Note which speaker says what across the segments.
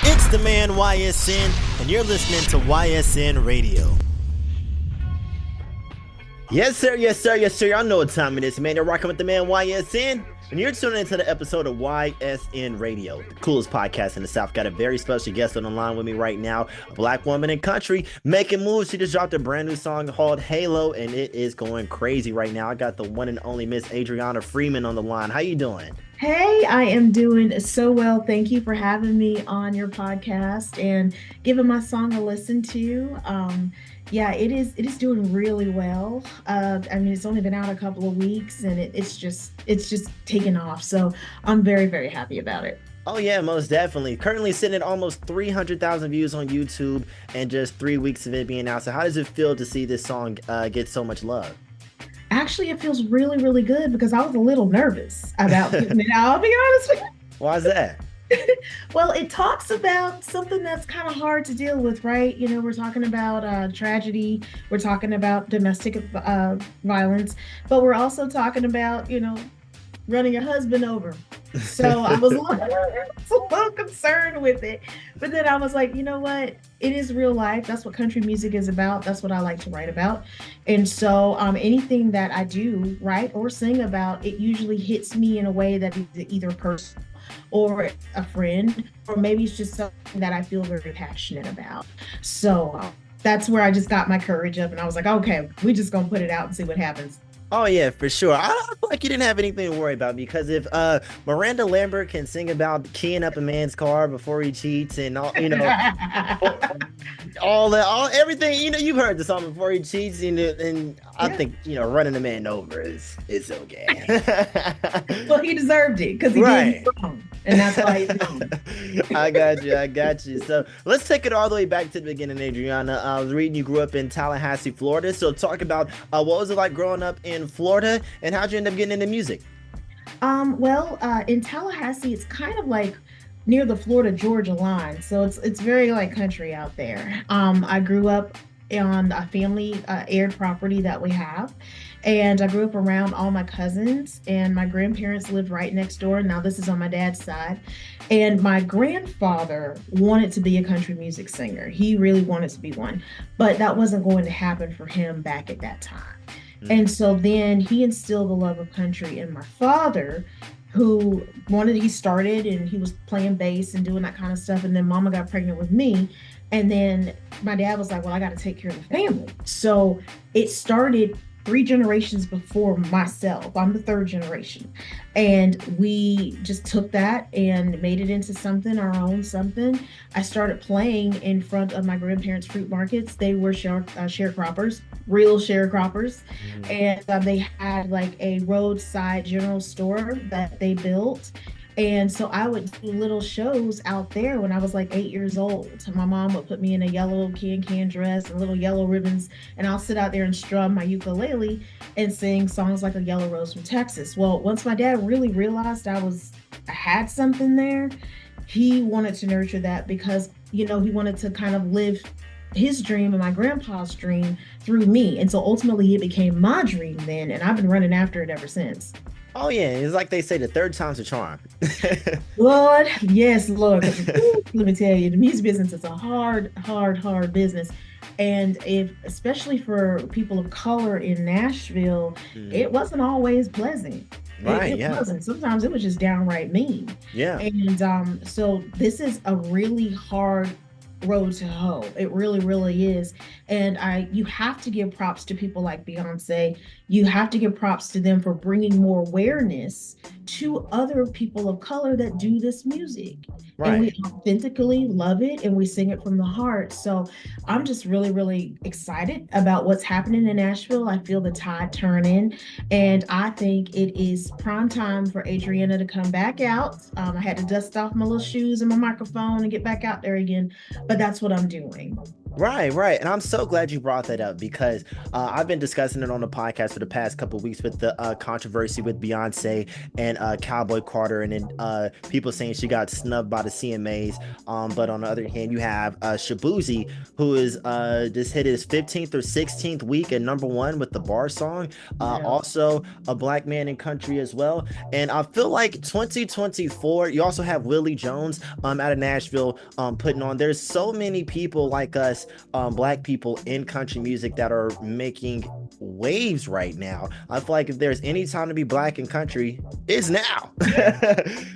Speaker 1: It's the man YSN, and you're listening to YSN Radio. Yes, sir, yes, sir, yes, sir. Y'all know what time it is, man. You're rocking with the man YSN, and you're tuning into the episode of YSN Radio, the coolest podcast in the South. Got a very special guest on the line with me right now, a black woman in country making moves. She just dropped a brand new song called Halo, and it is going crazy right now. I got the one and only Miss Adrianna Freeman on the line. How you doing?
Speaker 2: Hey, I am doing so well. Thank you for having me on your podcast and giving my song a listen to. Yeah, it is doing really well. I mean, it's only been out a couple of weeks and it's just taken off. So I'm very, very happy about it.
Speaker 1: Oh yeah, most definitely. Currently sitting at almost 300,000 views on YouTube and just 3 weeks of it being out. So how does it feel to see this song get so much love?
Speaker 2: Actually, it feels really, really good because I was a little nervous about putting it out. I'll be honest with you.
Speaker 1: Why is that?
Speaker 2: Well, it talks about something that's kind of hard to deal with, right? You know, we're talking about tragedy, we're talking about domestic violence, but we're also talking about, you know, running your husband over. So I was a little concerned with it. But then I was like, you know what? It is real life. That's what country music is about. That's what I like to write about. And so anything that I do write or sing about, it usually hits me in a way that is either personal or a friend, or maybe it's just something that I feel very passionate about. So that's where I just got my courage up and I was like, okay, we just gonna put it out and see what happens.
Speaker 1: Oh yeah, for sure. I feel like you didn't have anything to worry about because if Miranda Lambert can sing about keying up a man's car before he cheats and all, you know, everything, you know, you've heard the song before he cheats, and I think, you know, running a man over is okay.
Speaker 2: Well, he deserved it because he did wrong, and that's why he's wrong.
Speaker 1: I got you. So let's take it all the way back to the beginning, Adrianna. I was reading you grew up in Tallahassee, Florida. So talk about what was it like growing up in Florida, and how'd you end up getting into music?
Speaker 2: Well, in Tallahassee, it's kind of like near the Florida-Georgia line, so it's very like country out there. I grew up on a family aired property that we have, and I grew up around all my cousins, and my grandparents lived right next door. Now this is on my dad's side, and my grandfather wanted to be a country music singer. He really wanted to be one, but that wasn't going to happen for him back at that time. And so then he instilled the love of country in my father, he started and he was playing bass and doing that kind of stuff. And then mama got pregnant with me. And then my dad was like, well, I got to take care of the family. So it started 3 generations before myself. I'm the 3rd generation. And we just took that and made it into our own something. I started playing in front of my grandparents' fruit markets. They were sharecroppers, real sharecroppers. And they had like a roadside general store that they built. And so I would do little shows out there when I was like 8 years old. My mom would put me in a yellow can dress and little yellow ribbons, and I'll sit out there and strum my ukulele and sing songs like A Yellow Rose from Texas. Well, once my dad really realized I had something there, he wanted to nurture that because, you know, he wanted to kind of live his dream and my grandpa's dream through me. And so ultimately it became my dream then, and I've been running after it ever since.
Speaker 1: Oh yeah, it's like they say, the 3rd time's a charm.
Speaker 2: Lord, yes, Lord. Let me tell you, the music business is a hard business. And especially for people of color in Nashville, it wasn't always pleasant.
Speaker 1: Right,
Speaker 2: it wasn't. Sometimes it was just downright mean.
Speaker 1: Yeah.
Speaker 2: And so this is a really hard road to hoe. It really, really is. And you have to give props to people like Beyonce. You have to give props to them for bringing more awareness to other people of color that do this music. Right. And we authentically love it and we sing it from the heart. So I'm just really, really excited about what's happening in Nashville. I feel the tide turning, and I think it is prime time for Adrianna to come back out. I had to dust off my little shoes and my microphone and get back out there again, but that's what I'm doing.
Speaker 1: Right. And I'm so glad you brought that up because I've been discussing it on the podcast for the past couple of weeks with the controversy with Beyonce and Cowboy Carter, and then people saying she got snubbed by the CMAs. But on the other hand, you have Shabuzi, who is just hit his 15th or 16th week at #1 with the Bar song. Also a black man in country as well. And I feel like 2024, you also have Willie Jones out of Nashville putting on. There's so many people like us, black people in country music that are making waves right now. I feel like if there's any time to be black in country, it's now.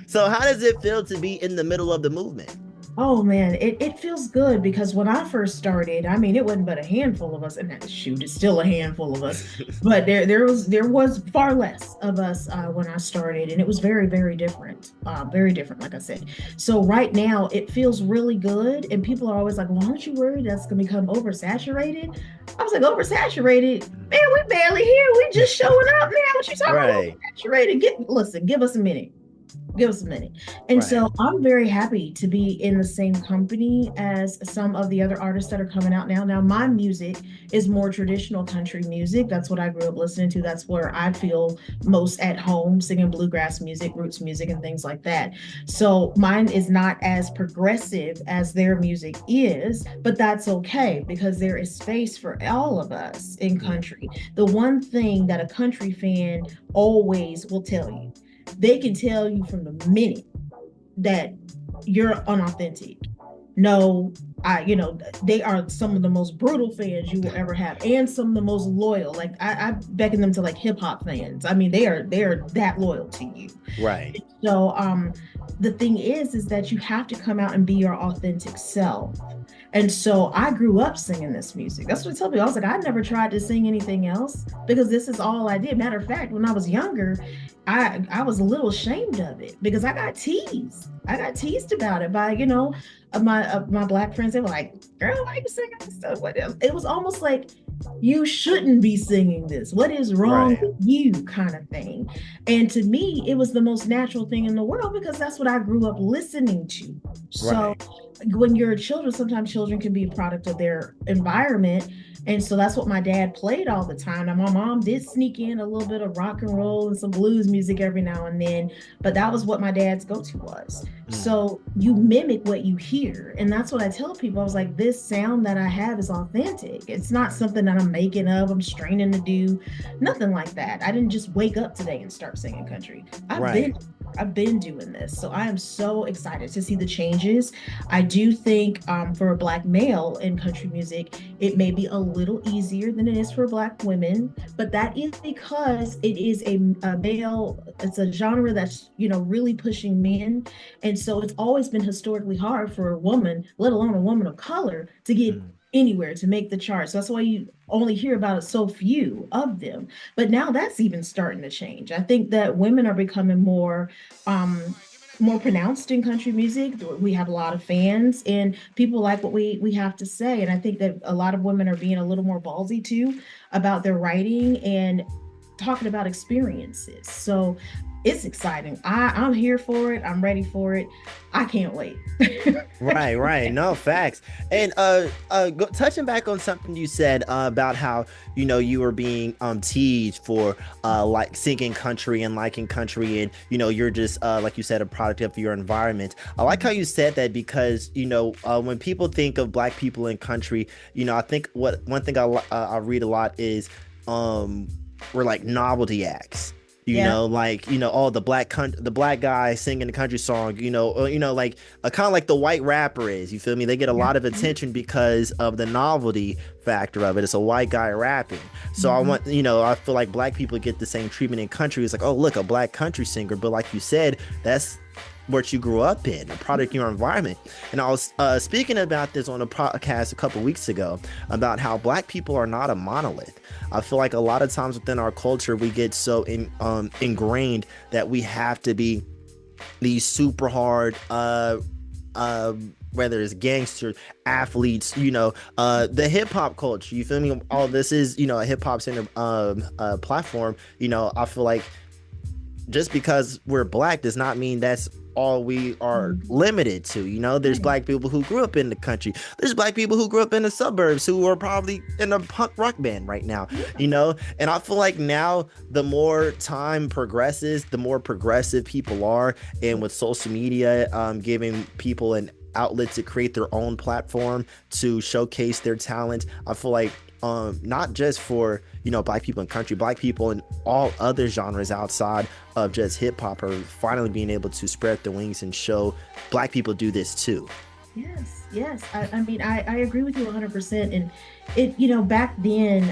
Speaker 1: So how does it feel to be in the middle of the movement?
Speaker 2: Oh man, it feels good because when I first started, I mean, it wasn't but a handful of us, and shoot, it's still a handful of us, but there was far less of us when I started, and it was very, very different, like I said. So right now, it feels really good, and people are always like, "Well, aren't you worried that's gonna become oversaturated?" I was like, "Oversaturated? Man, we barely here. We just showing up, man. What you talking about? Oversaturated? Listen, give us a minute." Give us a minute. And so I'm very happy to be in the same company as some of the other artists that are coming out now. Now, my music is more traditional country music. That's what I grew up listening to. That's where I feel most at home, singing bluegrass music, roots music, and things like that. So mine is not as progressive as their music is, but that's okay because there is space for all of us in country. The one thing that a country fan always will tell you, they can tell you from the minute that you're unauthentic. No, they are some of the most brutal fans you will ever have, and some of the most loyal. Like I beckon them to like hip hop fans. I mean, they are that loyal to you.
Speaker 1: Right.
Speaker 2: So the thing is that you have to come out and be your authentic self. And so I grew up singing this music. That's what I tell people. I was like, I never tried to sing anything else because this is all I did. Matter of fact, when I was younger, I was a little ashamed of it because I got teased. I got teased about it by, my black friends. They were like, "Girl, why are you singing this stuff?" It was almost like, you shouldn't be singing this. What is wrong with you, kind of thing. And to me, it was the most natural thing in the world because that's what I grew up listening to. So when you're children, sometimes children can be a product of their environment. And so that's what my dad played all the time. Now, my mom did sneak in a little bit of rock and roll and some blues music every now and then, but that was what my dad's go-to was. So you mimic what you hear. And that's what I tell people. I was like, this sound that I have is authentic. It's not something that I'm making up, I'm straining to do, nothing like that. I didn't just wake up today and start singing country. I've been doing this. So I am so excited to see the changes. I do think for a black male in country music, it may be a little easier than it is for black women, but that is because it is a male, it's a genre that's, really pushing men. And so it's always been historically hard for a woman, let alone a woman of color, to get anywhere, to make the charts. So that's why you only hear about it, so few of them. But now that's even starting to change. I think that women are becoming more pronounced in country music. We have a lot of fans and people like what we have to say. And I think that a lot of women are being a little more ballsy too about their writing and talking about experiences. So it's exciting. I'm here for it. I'm ready for it. I can't wait.
Speaker 1: Right. No, facts. And touching back on something you said about how, you were being teased for like singing country and liking country, and you're just like you said, a product of your environment. I like how you said that because when people think of black people in country, I think one thing I read a lot is we're like novelty acts. The black guy singing the country song, like kind of like the white rapper is, you feel me? They get a lot of attention because of the novelty factor of it. It's a white guy rapping. So I feel like black people get the same treatment in country. It's like, oh, look, a black country singer. But like you said, that's what you grew up in, a product of your environment. And I was speaking about this on a podcast a couple weeks ago about how black people are not a monolith. I feel like a lot of times within our culture, we get so ingrained that we have to be these super hard, whether it's gangster athletes, the hip hop culture, you feel me? All this is, a hip hop center platform. I feel like just because we're black does not mean that's all we are limited to. You know, there's
Speaker 2: Right.
Speaker 1: black people who grew up in the country. There's black people who grew up in the suburbs who are probably in a punk rock band right now, you know? And I feel like now the more time progresses, the more progressive people are. And with social media giving people an outlet to create their own platform to showcase their talent, I feel like not just for, you know, black people in country, black people in all other genres outside of just hip hop are finally being able to spread their wings and show black people do this too.
Speaker 2: Yes. I mean, I agree with you 100%. And it, you know, back then,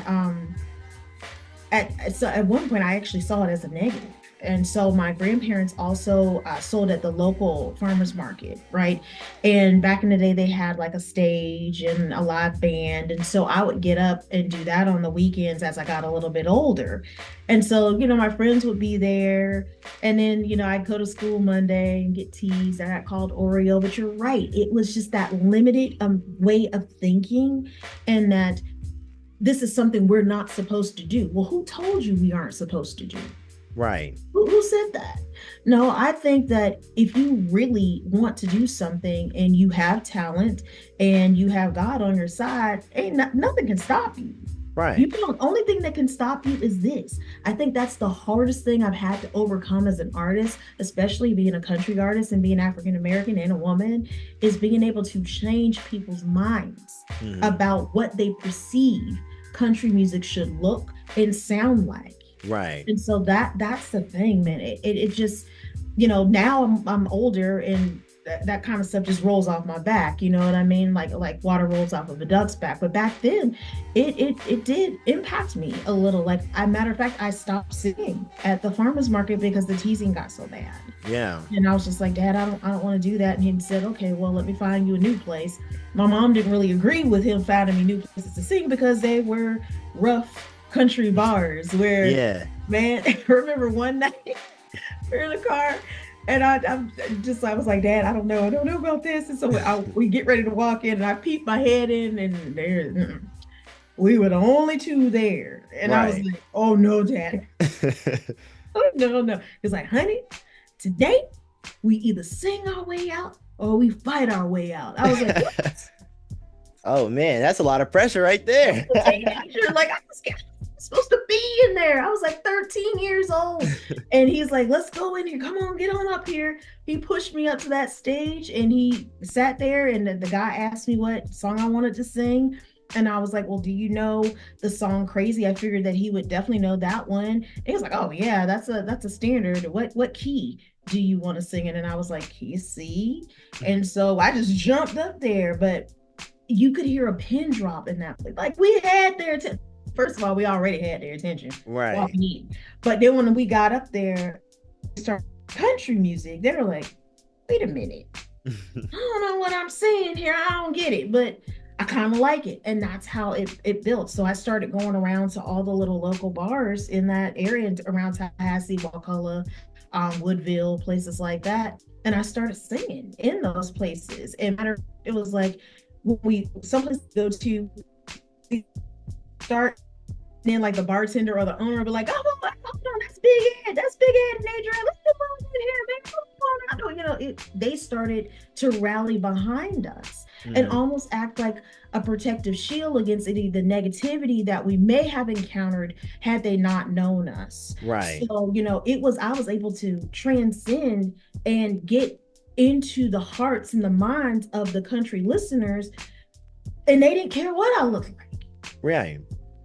Speaker 2: at one point, I actually saw it as a negative. And so my grandparents also sold at the local farmers market, right? And back in the day, they had like a stage and a live band. And so I would get up and do that on the weekends as I got a little bit older. And so, you know, my friends would be there. And then, you know, I'd go to school Monday and get teased. I got called Oreo. But you're right. It was just that limited way of thinking, and that this is something we're not supposed to do. Well, who told you we aren't supposed to do?
Speaker 1: Right.
Speaker 2: Who said that? No, I think that if you really want to do something and you have talent and you have God on your side, nothing can stop you.
Speaker 1: Right.
Speaker 2: You know, the only thing that can stop you is this. I think that's the hardest thing I've had to overcome as an artist, especially being a country artist and being African American and a woman, is being able to change people's minds about what they perceive country music should look and sound like.
Speaker 1: Right.
Speaker 2: And so that's the thing, man. It just, you know, now I'm older, and that kind of stuff just rolls off my back. You know what I mean? Like water rolls off of a duck's back. But back then, it did impact me a little. Like, matter of fact, I stopped singing at the farmers market because the teasing got so bad.
Speaker 1: Yeah.
Speaker 2: And I was just like, Dad, I don't want to do that. And he said, okay, well, let me find you a new place. My mom didn't really agree with him finding me new places to sing because they were rough country bars where, man, I remember one night we're in the car, and I was like, Dad, I don't know about this. And so we get ready to walk in, and I peep my head in, and we were the only two there. And I was like, oh no, Dad. Oh, no. It's like, honey, today we either sing our way out or we fight our way out. I was like, what?
Speaker 1: Oh man, that's a lot of pressure right there.
Speaker 2: Like, I was supposed to be in there. I was like 13 years old. And he's like, let's go in here. Come on, get on up here. He pushed me up to that stage, and he sat there, and the guy asked me what song I wanted to sing. And I was like, well, do you know the song Crazy? I figured that he would definitely know that one. And he was like, oh yeah, that's a standard. What key do you want to sing in? And I was like, key C. And so I just jumped up there, but you could hear a pin drop in that place. Like, we had their attention. First of all, we already had their attention.
Speaker 1: Right.
Speaker 2: Walking in. But then when we got up there, started country music, they were like, wait a minute. I don't know what I'm saying here. I don't get it, but I kind of like it. And that's how it built. So I started going around to all the little local bars in that area around Tallahassee, Wakulla, Woodville, places like that. And I started singing in those places. And it was like, someplace to go to, start, then like the bartender or the owner will be like, oh, hold on, that's Big Ed and Adrianna, let's come on in here, man, come on. You know, they started to rally behind us and almost act like a protective shield against any of the negativity that we may have encountered had they not known us.
Speaker 1: Right.
Speaker 2: So, you know, I was able to transcend and get into the hearts and the minds of the country listeners, and they didn't care what I looked like. Right.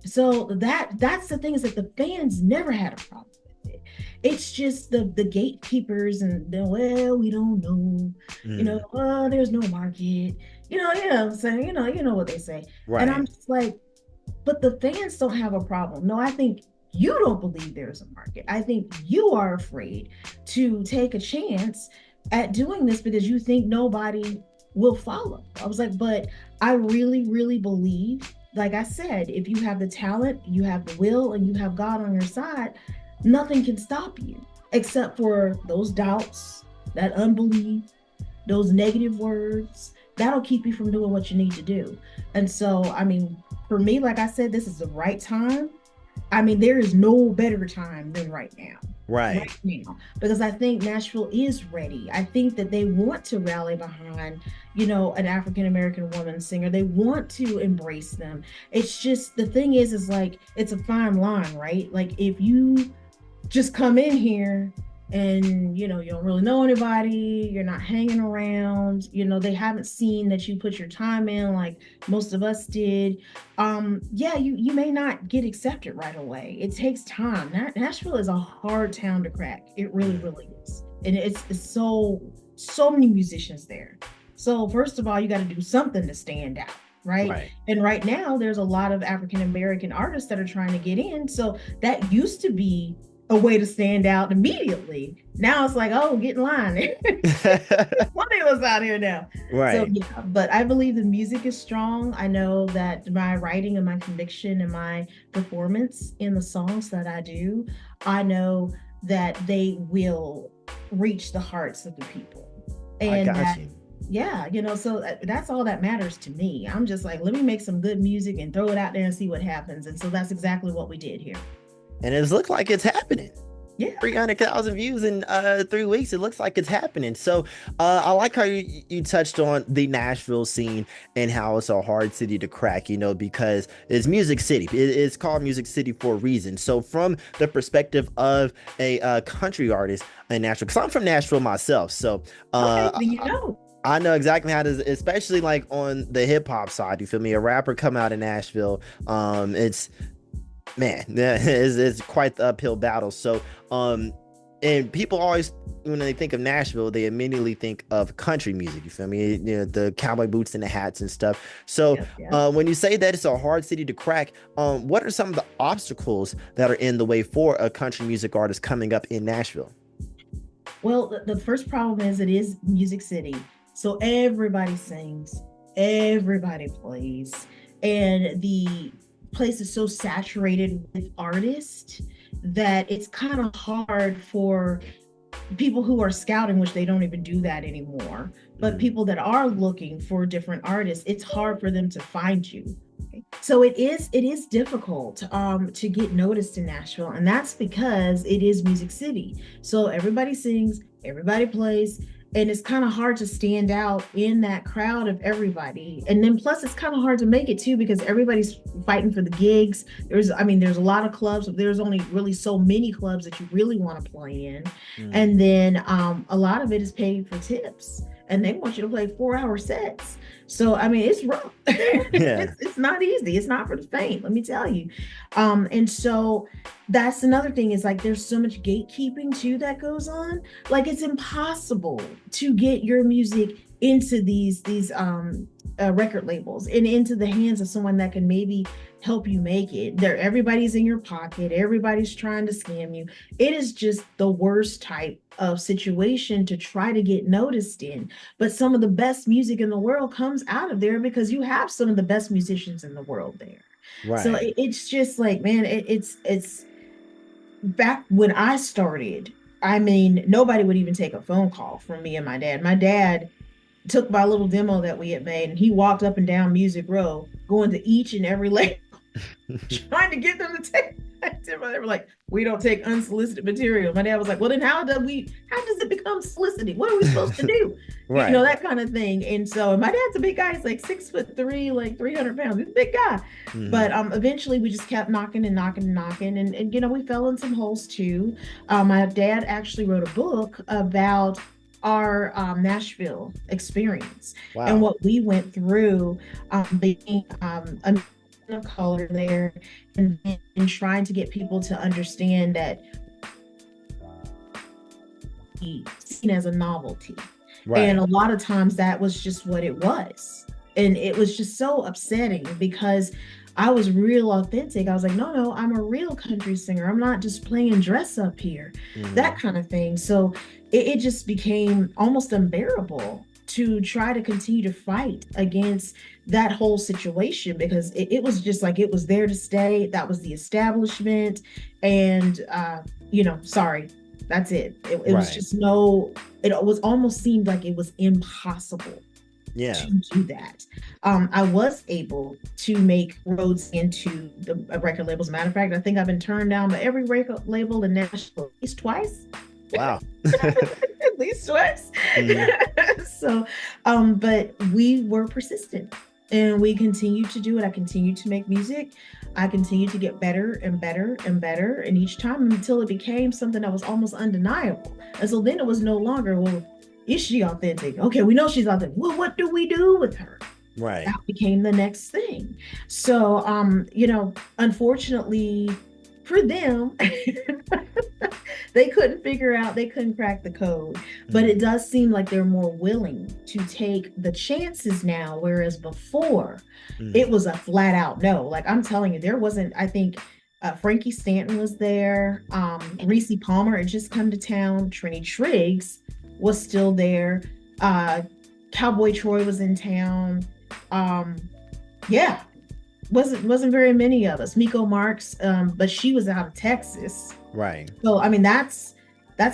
Speaker 2: So that's the thing, is that the fans never had a problem with it. It's just the gatekeepers and well, we don't know, you know, there's no market, you know what I'm saying, you know what they say. Right. And I'm just like, but the fans don't have a problem. No, I think you don't believe there's a market. I think you are afraid to take a chance at doing this because you think nobody will follow. I was like, but I really, really believe, like I said, if you have the talent, you have the will, and you have God on your side, nothing can stop you except for those doubts, that unbelief, those negative words. That'll keep you from doing what you need to do. And so, I mean, for me, like I said, this is the right time I mean, there is no better time than right now.
Speaker 1: Right.
Speaker 2: Right now, because I think Nashville is ready. I think that they want to rally behind, an African American woman singer. They want to embrace them. It's just the thing is like it's a fine line, right? Like if you just come in here and you don't really know anybody, you're not hanging around, they haven't seen that you put your time in like most of us did. Yeah, you may not get accepted right away. It takes time. Nashville is a hard town to crack. It really, really is. And it's so many musicians there. So first of all, you got to do something to stand out. Right. And right now there's a lot of African American artists that are trying to get in. So that used to be a way to stand out immediately. Now it's like, oh, get in line. Plenty of us out here now.
Speaker 1: Right.
Speaker 2: So yeah, but I believe the music is strong. I know that my writing and my conviction and my performance in the songs that I do, I know that they will reach the hearts of the people. And
Speaker 1: I got you.
Speaker 2: Yeah, so that's all that matters to me. I'm just like, let me make some good music and throw it out there and see what happens. And so that's exactly what we did here.
Speaker 1: And it looks like it's happening.
Speaker 2: Yeah.
Speaker 1: 300,000 views in 3 weeks. It looks like it's happening. So I like how you touched on the Nashville scene and how it's a hard city to crack, because it's Music City. It's called Music City for a reason. So from the perspective of a country artist in Nashville, because I'm from Nashville myself. So I know exactly how to, especially like on the hip hop side, you feel me? A rapper come out in Nashville, it's quite the uphill battle. So, and people always, when they think of Nashville, they immediately think of country music. You feel me? The cowboy boots and the hats and stuff. So, when you say that it's a hard city to crack, what are some of the obstacles that are in the way for a country music artist coming up in Nashville?
Speaker 2: Well, the first problem is it is Music City. So everybody sings, everybody plays, and the place is so saturated with artists that it's kind of hard for people who are scouting, which they don't even do that anymore, but people that are looking for different artists, it's hard for them to find you. So it is difficult to get noticed in Nashville, and that's because it is Music City. So everybody sings, everybody plays, and it's kind of hard to stand out in that crowd of everybody. And then plus it's kind of hard to make it too, because everybody's fighting for the gigs. There's a lot of clubs, but there's only really so many clubs that you really want to play in. And then a lot of it is paid for tips, and they want you to play 4-hour sets. So, I mean, it's rough. It's not easy. It's not for the faint, let me tell you. And so that's another thing, is like, there's so much gatekeeping too that goes on. Like, it's impossible to get your music into these record labels and into the hands of someone that can maybe help you make it. Everybody's in your pocket. Everybody's trying to scam you. It is just the worst type of situation to try to get noticed in. But some of the best music in the world comes out of there because you have some of the best musicians in the world there. Right. So it's just like, man, it's back when I started, I mean, nobody would even take a phone call from me and my dad. My dad took my little demo that we had made, and he walked up and down Music Row, going to each and every label, trying to get them to take. They were like, we don't take unsolicited material. My dad was like, well, then how does it become solicited? What are we supposed to do? Right. That kind of thing. And so my dad's a big guy. He's like 6'3", like 300 pounds. He's a big guy. But eventually we just kept knocking and we fell in some holes too. My dad actually wrote a book about our Nashville experience. Wow. And what we went through being of color there, and trying to get people to understand that seen as a novelty. Right. And a lot of times that was just what it was. And it was just so upsetting because I was real authentic. I was like, no, I'm a real country singer. I'm not just playing dress up here, that kind of thing. So it just became almost unbearable to try to continue to fight against that whole situation, because it was just like, it was there to stay. That was the establishment. And, sorry, that's it. It was just it was almost seemed like it was impossible
Speaker 1: Yeah.
Speaker 2: to do that. I was able to make roads into the record labels. Matter of fact, I think I've been turned down by every record label in Nashville at least twice.
Speaker 1: Wow.
Speaker 2: At least twice.
Speaker 1: Mhm.
Speaker 2: So, but we were persistent and we continued to do it. I continued to make music. I continued to get better and better and better. And each time until it became something that was almost undeniable. And so then it was no longer, well, is she authentic? Okay, we know she's authentic. Well, what do we do with her?
Speaker 1: Right.
Speaker 2: That became the next thing. So, unfortunately for them, they couldn't crack the code. But it does seem like they're more willing to take the chances now, whereas before it was a flat out no. Like I'm telling you, there wasn't, I think Frankie Stanton was there, Reese Palmer had just come to town, Trini Triggs was still there, Cowboy Troy was in town. Yeah, wasn't very many of us. Miko Marks, but she was out of Texas.
Speaker 1: Right.
Speaker 2: So I mean that's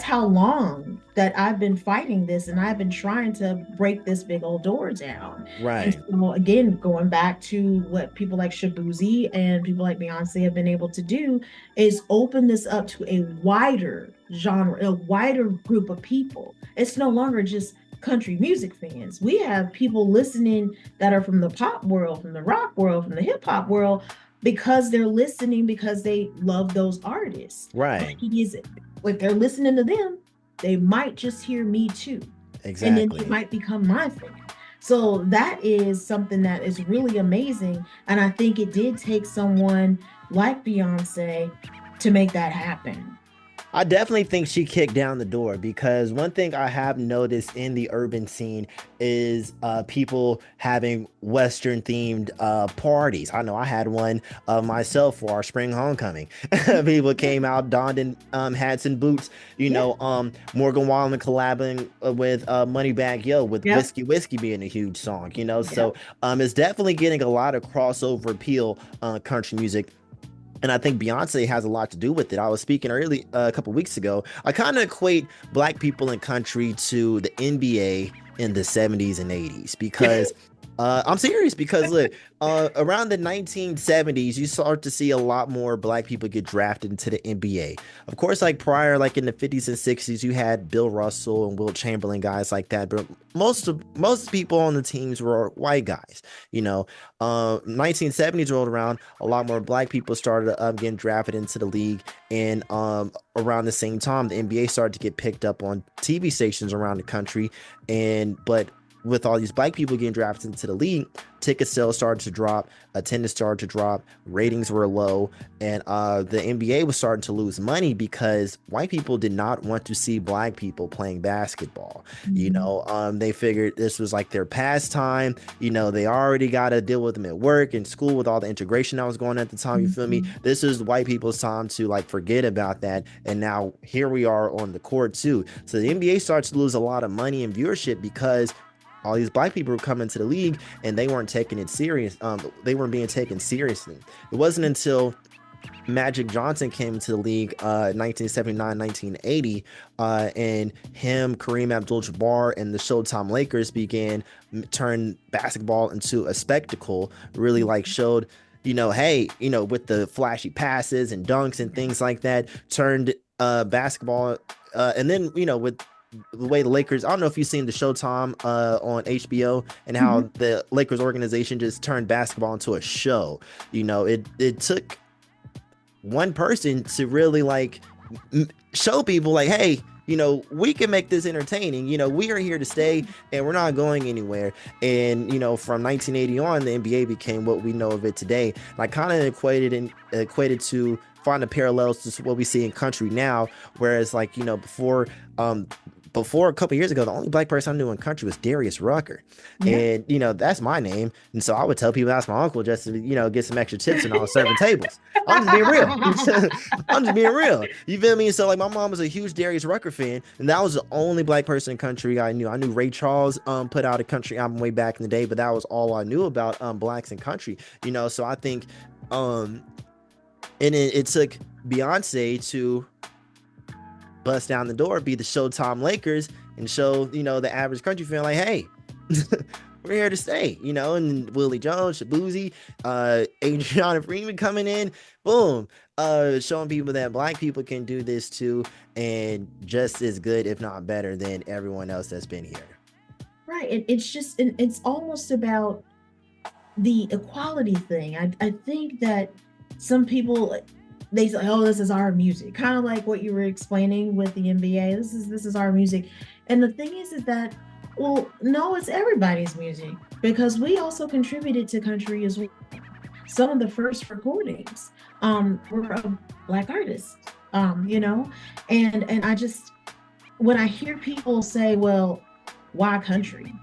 Speaker 2: how long that I've been fighting this, and I've been trying to break this big old door down.
Speaker 1: Right.
Speaker 2: And so again, going back to what people like Shabuzi and people like Beyonce have been able to do is open this up to a wider genre, a wider group of people. It's no longer just country music fans. We have people listening that are from the pop world, from the rock world, from the hip hop world, because they're listening because they love those artists.
Speaker 1: Right.
Speaker 2: If they're listening to them, they might just hear me too.
Speaker 1: Exactly.
Speaker 2: And then it might become my thing. So that is something that is really amazing. And I think it did take someone like Beyonce to make that happen.
Speaker 1: I definitely think she kicked down the door, because one thing I have noticed in the urban scene is people having Western themed parties. I know I had one myself for our spring homecoming. People came out donned in hats and boots, Morgan Wallen collabing with Moneybagg Yo with Whiskey being a huge song, so it's definitely getting a lot of crossover appeal country music. And I think Beyonce has a lot to do with it. I was speaking early a couple weeks ago. I kind of equate black people in country to the NBA in the 70s and 80s, because I'm serious, because look, around the 1970s, you start to see a lot more black people get drafted into the NBA. Of course, like prior, like in the 50s and 60s, you had Bill Russell and Wilt Chamberlain, guys like that. But most people on the teams were white guys. 1970s rolled around, a lot more black people started getting drafted into the league. And around the same time, the NBA started to get picked up on TV stations around the country. But with all these black people getting drafted into the league, ticket sales started to drop, attendance started to drop, ratings were low, and the NBA was starting to lose money because white people did not want to see black people playing basketball. They figured this was like their pastime. They already got to deal with them at work and school with all the integration that was going on at the time. You feel me? This is white people's time to like forget about that. And now here we are on the court too. So the NBA starts to lose a lot of money and viewership because all these black people were coming to the league and they weren't taking it serious. They weren't being taken seriously. It wasn't until Magic Johnson came into the league 1979, 1980, and him, Kareem Abdul-Jabbar, and the Showtime Lakers began turn basketball into a spectacle, really like showed, with the flashy passes and dunks and things like that, turned basketball, and then, with the way the Lakers, I don't know if you've seen the Showtime on HBO and how the Lakers organization just turned basketball into a show. It took one person to really like show people like, hey, we can make this entertaining. We are here to stay and we're not going anywhere. And, from 1980 on, the NBA became what we know of it today. And I kind of equated to find the parallels to what we see in country now. Whereas like, before a couple years ago, the only black person I knew in country was Darius Rucker. And, that's my name. And so I would tell people that's my uncle just to, get some extra tips and I was serving tables. I'm just being real. I'm just being real. You feel me? So like my mom was a huge Darius Rucker fan. And that was the only black person in country I knew. I knew Ray Charles put out a country album way back in the day, but that was all I knew about blacks in country. So I think and it took Beyonce to bust down the door, be the Showtime Lakers, and show the average country fan like, hey, we're here to stay, you know, and Willie Jones, Shabuzi, Adrianna Freeman coming in, boom, showing people that Black people can do this too, and just as good, if not better, than everyone else that's been here.
Speaker 2: Right. It's almost about the equality thing. I think that some people, they say, oh, this is our music, kind of like what you were explaining with the NBA. This is our music. And the thing is that, well, no, it's everybody's music, because we also contributed to country as well. Some of the first recordings were of Black artists, you know, and I just, when I hear people say, well, why country?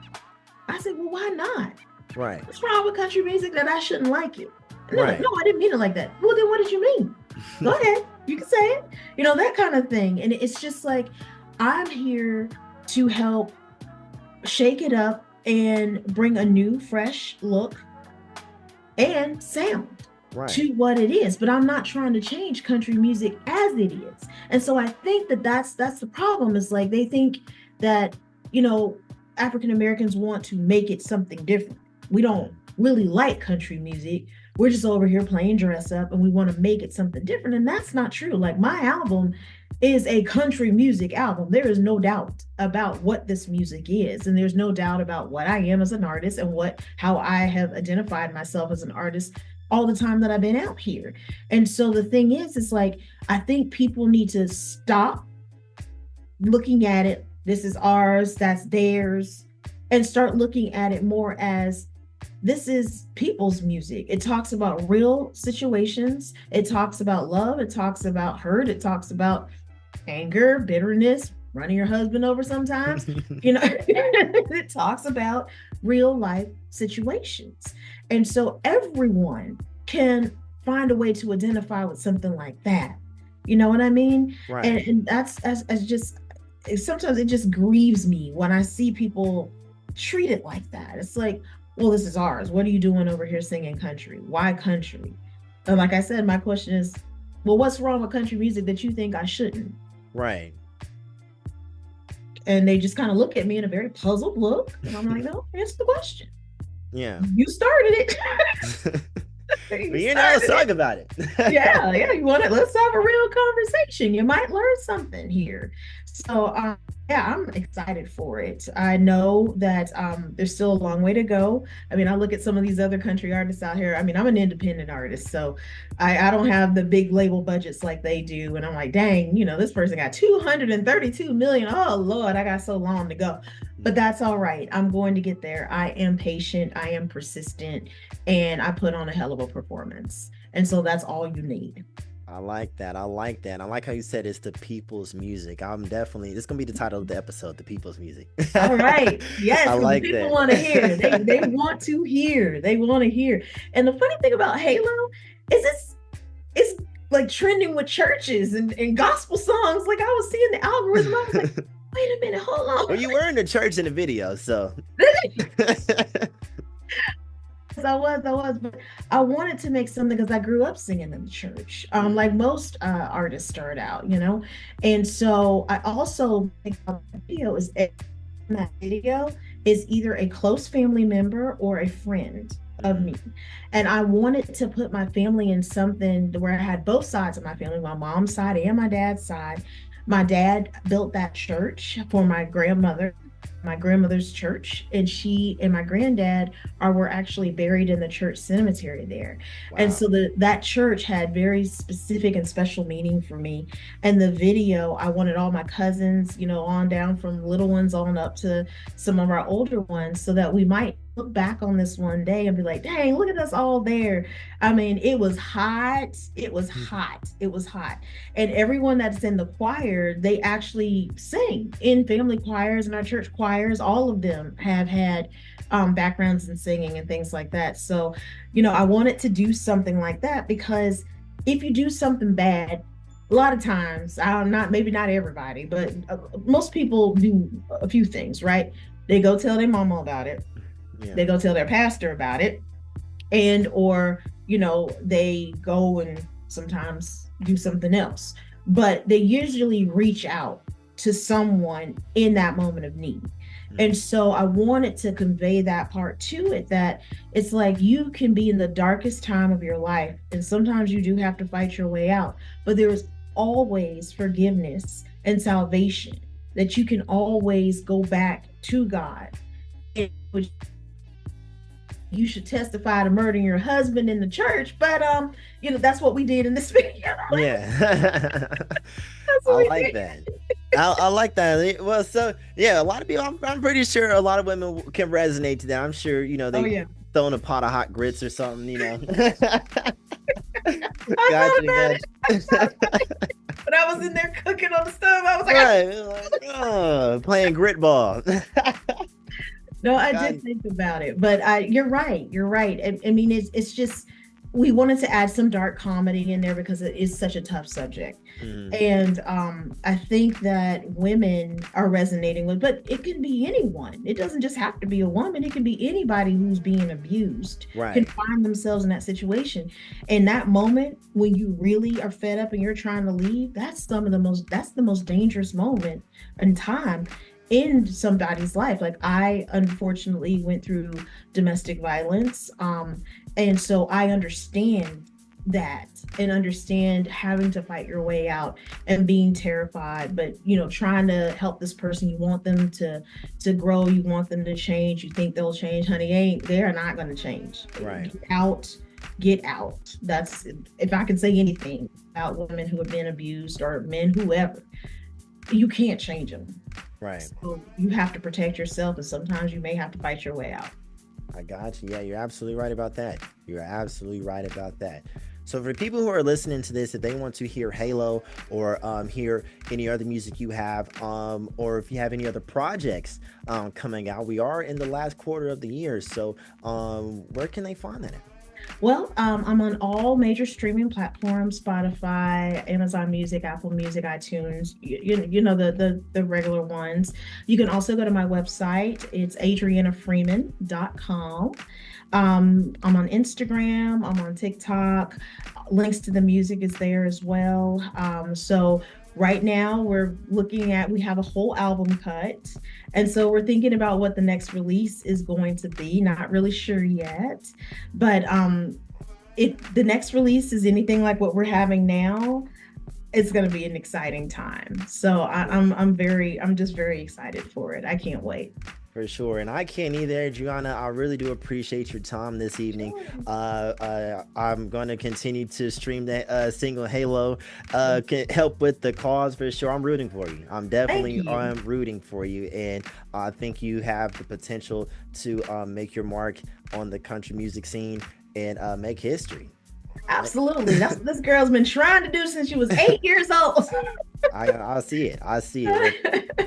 Speaker 2: I said, well, why not?
Speaker 1: Right.
Speaker 2: What's wrong with country music that I shouldn't like it? And
Speaker 1: Right.
Speaker 2: Like, no, I didn't mean it like that. Well, then what did you mean? Go ahead. You can say it. You know, that kind of thing. And it's just like, I'm here to help shake it up and bring a new, fresh look and sound to what it is. But I'm not trying to change country music as it is. And so I think that that's the problem, is like, they think that, you know, African Americans want to make it something different. We don't really like country music. We're just over here playing dress up, and we want to make it something different. And that's not true. Like, my album is a country music album. There is no doubt about what this music is. And there's no doubt about what I am as an artist, and how I have identified myself as an artist all the time that I've been out here. And so the thing is, it's like, I think people need to stop looking at it, this is ours, that's theirs, and start looking at it more as, this is people's music. It talks about real situations. It talks about love. It talks about hurt. It talks about anger, bitterness, running your husband over sometimes. You know, it talks about real life situations. And so everyone can find a way to identify with something like that. You know what I mean?
Speaker 1: Right.
Speaker 2: And that's as just, sometimes it just grieves me when I see people treat it like that. It's like, well, this is ours. What are you doing over here singing country? Why country? And like I said, my question is, well, what's wrong with country music that you think I shouldn't?
Speaker 1: Right.
Speaker 2: And they just kind of look at me in a very puzzled look. And I'm like, no, answer the question.
Speaker 1: Yeah.
Speaker 2: You started it.
Speaker 1: You know, let's talk about it.
Speaker 2: yeah. You want it? Let's have a real conversation. You might learn something here. So, yeah, I'm excited for it. I know that there's still a long way to go. I mean, I look at some of these other country artists out here. I mean, I'm an independent artist, so I don't have the big label budgets like they do. And I'm like, dang, you know, this person got 232 million. Oh, Lord, I got so long to go. But that's all right. I'm going to get there. I am patient. I am persistent. And I put on a hell of a performance. And so that's all you need.
Speaker 1: I like that. I like how you said it's the people's music. I'm definitely, this is going to be the title of the episode, The People's Music.
Speaker 2: All right. Yes.
Speaker 1: I like
Speaker 2: people
Speaker 1: that.
Speaker 2: want to hear. They want to hear. They want to hear. And the funny thing about Halo is it's like trending with churches and gospel songs. Like, I was seeing the algorithm. I was like, wait a minute, hold on.
Speaker 1: Well, you were in the church in the video, so.
Speaker 2: I was, but I wanted to make something because I grew up singing in the church, like most artists start out, you know. And so I also think that video is either a close family member or a friend of me. And I wanted to put my family in something where I had both sides of my family, my mom's side and my dad's side. My dad built that church for my grandmother's church, and she and my granddad were actually buried in the church cemetery there. Wow. And so that church had very specific and special meaning for me. And the video, I wanted all my cousins, you know, on down from little ones on up to some of our older ones, so that we might look back on this one day and be like, dang, look at us all there. I mean, it was hot. It was hot. And everyone that's in the choir, they actually sing in family choirs and our church choirs. All of them have had backgrounds in singing and things like that. So, you know, I wanted to do something like that, because if you do something bad, a lot of times, maybe not everybody, but most people do a few things, right? They go tell their mama about it. Yeah. They go tell their pastor about it, or, you know, they go and sometimes do something else, but they usually reach out to someone in that moment of need. And so I wanted to convey that part to it, that it's like you can be in the darkest time of your life, and sometimes you do have to fight your way out, but there is always forgiveness and salvation, that you can always go back to God. You should testify to murdering your husband in the church, but that's what we did in this video.
Speaker 1: Yeah. I like that. I like that. Well, so yeah, a lot of people, I'm pretty sure a lot of women can resonate to that. I'm sure, they throwing a pot of hot grits or something, Gotcha.
Speaker 2: When I was in there cooking on the stove, I was like,
Speaker 1: playing grit ball.
Speaker 2: No, I did think about it, but you're right. I mean, it's just, we wanted to add some dark comedy in there because it is such a tough subject. And I think that women are resonating with, but it can be anyone. It doesn't just have to be a woman. It can be anybody who's being abused, can find themselves in that situation. And that moment when you really are fed up and you're trying to leave, that's the most dangerous moment in time in somebody's life. Like, I unfortunately went through domestic violence. And so I understand that, and understand having to fight your way out and being terrified, but trying to help this person. You want them to grow, you want them to change, you think they'll change. Honey, they're not going to change. Get out. That's, if I can say anything about women who have been abused, or men, whoever, you can't change them. So you have to protect yourself, and sometimes you may have to fight your way out.
Speaker 1: I got you. Yeah, you're absolutely right about that. So for people who are listening to this, if they want to hear Halo, or hear any other music you have, or if you have any other projects coming out, we are in the last quarter of the year. So where can they find that at?
Speaker 2: Well, I'm on all major streaming platforms: Spotify, Amazon Music, Apple Music, iTunes, the regular ones. You can also go to my website. It's adriannafreeman.com. I'm on Instagram, I'm on TikTok. Links to the music is there as well. So right now we have a whole album cut. And so we're thinking about what the next release is going to be. Not really sure yet, but if the next release is anything like what we're having now, it's going to be an exciting time. So I'm just very excited for it. I can't wait.
Speaker 1: For sure. And I can't either, Adrianna. I really do appreciate your time this evening. I'm going to continue to stream that single Halo, can help with the cause for sure. I'm rooting for you. I'm rooting for you. And I think you have the potential to make your mark on the country music scene and make history.
Speaker 2: Absolutely. That's what this girl's been trying to do since she was 8 years old.
Speaker 1: I see it.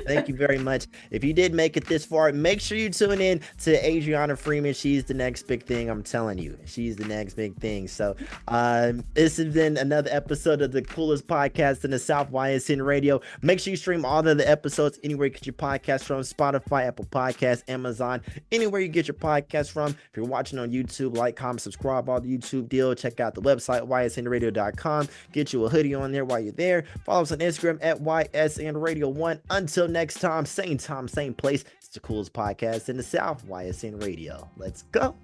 Speaker 1: Thank you very much. If you did make it this far, make sure you tune in to Adrianna Freeman. She's the next big thing. I'm telling you, she's the next big thing. So this has been another episode of the coolest podcast in the South, YSN Radio. Make sure you stream all of the episodes anywhere you get your podcast from: Spotify, Apple Podcasts, Amazon, anywhere you get your podcast from. If you're watching on YouTube, like, comment, subscribe, all the YouTube deal. Check out the website, ysnradio.com. Get you a hoodie on there while you're there. Follow us on Instagram at YSN Radio 1. Until next time, same place. It's the coolest podcast in the South, YSN Radio. Let's go.